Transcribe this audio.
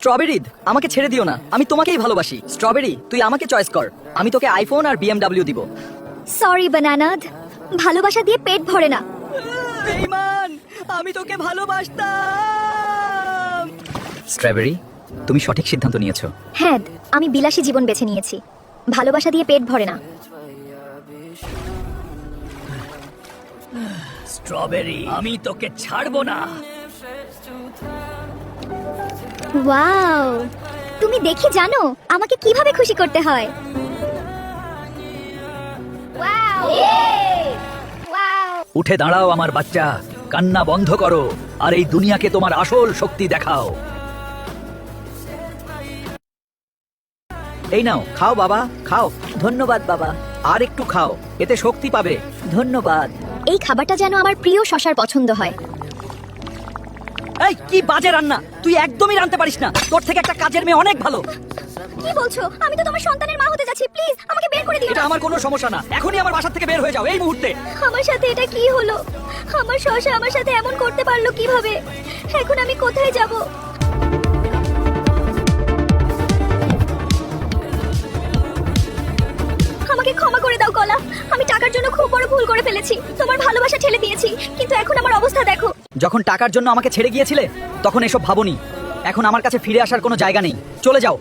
Strawberry আমাকে ছেড়ে দিও না, আমি তোমাকেই ভালোবাসি। স্ট্রবেরি তুই আমাকে চয়েস কর, আমি তোকে আইফোন আর BMW দিব। সরি বানানাদ, ভালোবাসা দিয়ে পেট ভরে না। বেঈমান, আমি তোকে ভালোবাসতাম। স্ট্রবেরি তুমি সঠিক সিদ্ধান্ত নিয়েছো। হ্যাঁ, আমি বিলাসী জীবন বেছে নিয়েছি, ভালোবাসা দিয়ে পেট ভরে না। স্ট্রবেরি আমি তোকে ছাড়বো না। ওয়াও, তুমি দেখি জানো আমাকে কিভাবে খুশি করতে হয়। Wow, wow. উঠে দাঁড়াও আমার বাচ্চা, কান্না বন্ধ করো আর এই দুনিয়াকে তোমার আসল শক্তি দেখাও। এই নাও, খাও বাবা, খাও। ধন্যবাদ বাবা, আর একটু খাও, এতে শক্তি পাবে। ধন্যবাদ। এই খাবারটা যেন আমার প্রিয় শশার পছন্দ হয়। এই কি বাজে রান্না, তুই একদমই রাঁধতে পারিস না। তোর থেকে একটা কাজের মেয়ে অনেক ভালো। কি বলছো? আমি তো তোমার সন্তানের মা হতে যাচ্ছি, প্লিজ আমাকে বের করে দিও এটা না। আমার কোনো সমস্যা না, এখনই আমার বাসা থেকে বের হয়ে যাও এই মুহূর্তে। আমার সাথে এটা কি হলো? আমার শশা আমার সাথে এমন করতে পারলো কিভাবে? এখন আমি কোথায় যাব? আমাকে ক্ষমা করে দাও কলা, আমি টাকার জন্য খুব বড় ভুল করে ফেলেছি। তোমার ভালোবাসা ঠেলে দিয়েছি, কিন্তু এখন আমার অবস্থা দেখো। যখন টাকার জন্য আমাকে ছেড়ে গিয়েছিলে তখন এসব ভাবনি, এখন আমার কাছে ফিরে আসার কোনো জায়গা নেই। চলে যাও।